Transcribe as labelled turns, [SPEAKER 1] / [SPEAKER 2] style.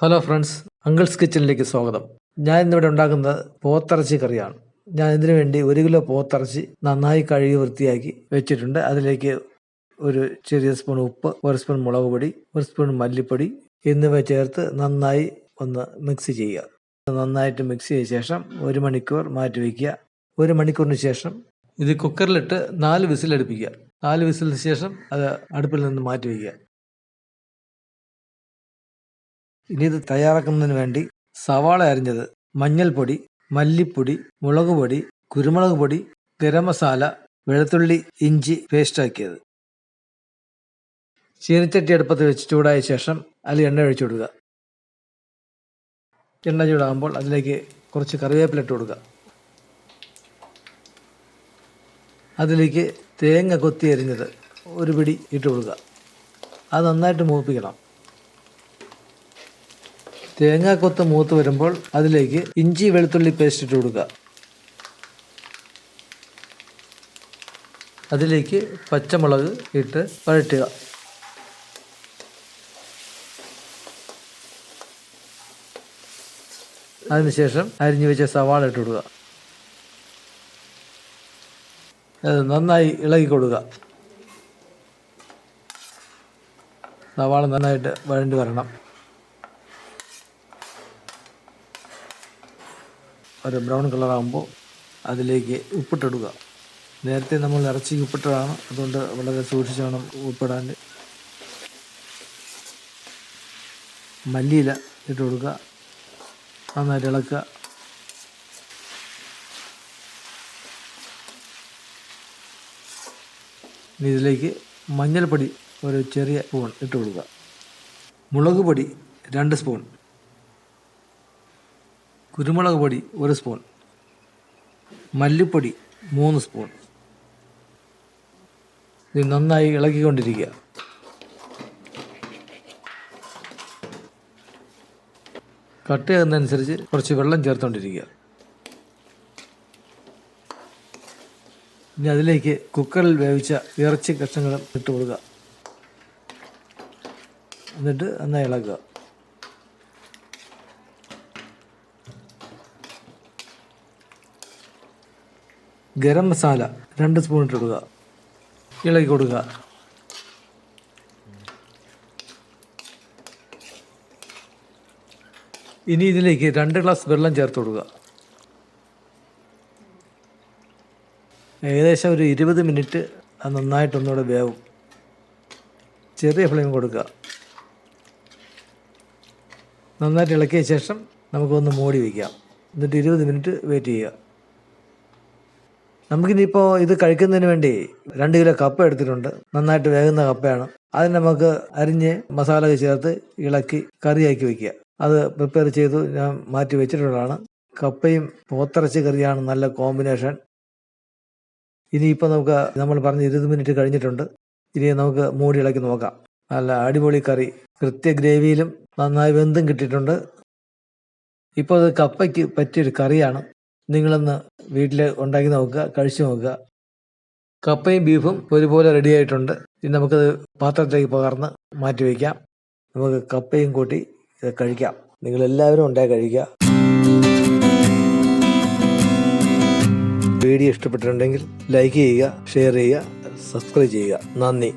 [SPEAKER 1] Hello friends, uncles കിച്ചണിലേക്ക് സ്വാഗതം. ഞാൻ ഇന്നിവിടെ ഉണ്ടാക്കുന്നത് പോത്തിറച്ചി കറിയാണ്. ഞാൻ ഇതിനു വേണ്ടി 1 കിലോ പോത്തിറച്ചി നന്നായി കഴുകി വൃത്തിയാക്കി വെച്ചിട്ടുണ്ട്. അതിലേക്ക് ഒരു ചെറിയ സ്പൂൺ ഉപ്പ്, 1 സ്പൂൺ മുളക് പൊടി, 1 സ്പൂൺ മല്ലിപ്പൊടി എന്നിവ ചേർത്ത് നന്നായി ഒന്ന് മിക്സ് ചെയ്യുക. നന്നായിട്ട് മിക്സ് ചെയ്ത ശേഷം 1 മണിക്കൂർ മാറ്റി വയ്ക്കുക. 1 മണിക്കൂറിന് ശേഷം ഇത് കുക്കറിലിട്ട് 4 വിസിലടുപ്പിക്കുക. 4 വിസിലിന് ശേഷം അത് അടുപ്പിൽ നിന്ന് മാറ്റി വയ്ക്കുക. ഇനി ഇത് തയ്യാറാക്കുന്നതിന് വേണ്ടി സവാള അരിഞ്ഞത്, മഞ്ഞൾപ്പൊടി, മല്ലിപ്പൊടി, മുളക് പൊടി, കുരുമുളക് പൊടി, ഗരം മസാല, വെളുത്തുള്ളി, ഇഞ്ചി പേസ്റ്റാക്കിയത്. ചീനച്ചട്ടി അടുപ്പത്ത് വെച്ച് ചൂടായ ശേഷം അതിൽ എണ്ണ ഒഴിച്ചു കൊടുക്കുക. എണ്ണ ചൂടാകുമ്പോൾ അതിലേക്ക് കുറച്ച് കറിവേപ്പില ഇട്ട് കൊടുക്കുക. അതിലേക്ക് തേങ്ങ കൊത്തി അരിഞ്ഞത് 1 പിടി ഇട്ട് കൊടുക്കുക. അത് നന്നായിട്ട് മൂപ്പിക്കണം. തേങ്ങാക്കൊത്ത് മൂത്ത് വരുമ്പോൾ അതിലേക്ക് ഇഞ്ചി വെളുത്തുള്ളി പേസ്റ്റ് ഇട്ട് കൊടുക്കുക. അതിലേക്ക് പച്ചമുളക് ഇട്ട് വഴറ്റുക. അതിനുശേഷം അരിഞ്ഞു വെച്ച സവാള ഇട്ട് കൊടുക്കുക. അത് നന്നായി ഇളകി കൊടുക്കുക. സവാള നന്നായിട്ട് വഴണ്ടി വരണം. ഒരു ബ്രൗൺ കളറാകുമ്പോൾ അതിലേക്ക് ഉപ്പിട്ടിടുക. നേരത്തെ നമ്മൾ ഇറച്ചിക്ക് ഉപ്പിട്ടതാണ്, അതുകൊണ്ട് വളരെ സൂക്ഷിച്ച് വേണം ഉപ്പിടാൻ. മല്ലിയില ഇട്ട് കൊടുക്കുക. നന്നായിട്ട് ഇളക്കുക. ഇനി ഇതിലേക്ക് മഞ്ഞൾപ്പൊടി ഒരു ചെറിയ സ്പൂൺ ഇട്ട് കൊടുക്കുക. മുളക് പൊടി 2 സ്പൂൺ, കുരുമുളക് പൊടി 1 സ്പൂൺ, മല്ലിപ്പൊടി 3 സ്പൂൺ. ഇത് നന്നായി ഇളക്കിക്കൊണ്ടിരിക്കുക. കട്ടയാകുന്നതനുസരിച്ച് കുറച്ച് വെള്ളം ചേർത്തുകൊണ്ടിരിക്കുക. ഇനി അതിലേക്ക് കുക്കറിൽ വേവിച്ച ഇറച്ചി കഷ്ണങ്ങളും ഇട്ട് കൊടുക്കുക. എന്നിട്ട് നന്നായി ഇളക്കുക. ഗരം മസാല 2 സ്പൂൺ ഇട്ട് കൊടുക്കുക. ഇളക്കി കൊടുക്കുക. ഇനി ഇതിലേക്ക് 2 ഗ്ലാസ് വെള്ളം ചേർത്ത് കൊടുക്കുക. ഏകദേശം ഒരു 20 മിനിറ്റ് അത് നന്നായിട്ടൊന്നുകൂടെ വേവും. ചെറിയ ഫ്ലെയിം കൊടുക്കുക. നന്നായിട്ട് ഇളക്കിയ ശേഷം നമുക്കൊന്ന് മൂടി വയ്ക്കാം. എന്നിട്ട് 20 മിനിറ്റ് വെയിറ്റ് ചെയ്യുക. നമുക്കിനിപ്പോൾ ഇത് കഴിക്കുന്നതിന് വേണ്ടി 2 കിലോ കപ്പ എടുത്തിട്ടുണ്ട്. നന്നായിട്ട് വേകുന്ന കപ്പയാണ്. അത് നമുക്ക് അരിഞ്ഞ് മസാല ചേർത്ത് ഇളക്കി കറിയാക്കി വയ്ക്കുക. അത് പ്രിപ്പയർ ചെയ്തു ഞാൻ മാറ്റി വെച്ചിട്ടുള്ളതാണ്. കപ്പയും പോത്തിറച്ചി കറിയാണ് നല്ല കോമ്പിനേഷൻ. ഇനിയിപ്പോൾ നമ്മൾ പറഞ്ഞ് 20 മിനിറ്റ് കഴിഞ്ഞിട്ടുണ്ട്. ഇനി നമുക്ക് മൂടി ഇളക്കി നോക്കാം. നല്ല അടിപൊളി കറി, കൃത്യ ഗ്രേവിയിലും നന്നായി വെന്തും കിട്ടിയിട്ടുണ്ട്. ഇപ്പോൾ അത് കപ്പയ്ക്ക് പറ്റിയൊരു കറിയാണ്. നിങ്ങളൊന്ന് വീട്ടിൽ ഉണ്ടാക്കി നോക്കുക, കഴിച്ചു നോക്കുക. കപ്പയും ബീഫും ഒരുപോലെ റെഡി ആയിട്ടുണ്ട്. ഇനി നമുക്കത് പാത്രത്തിലേക്ക് പകർന്ന് മാറ്റി വയ്ക്കാം. നമുക്ക് കപ്പയും കൂട്ടി ഇത് കഴിക്കാം. നിങ്ങളെല്ലാവരും ഉണ്ടാക്കി കഴിക്കുക. വീഡിയോ ഇഷ്ടപ്പെട്ടിട്ടുണ്ടെങ്കിൽ ലൈക്ക് ചെയ്യുക, ഷെയർ ചെയ്യുക, സബ്സ്ക്രൈബ് ചെയ്യുക. നന്ദി.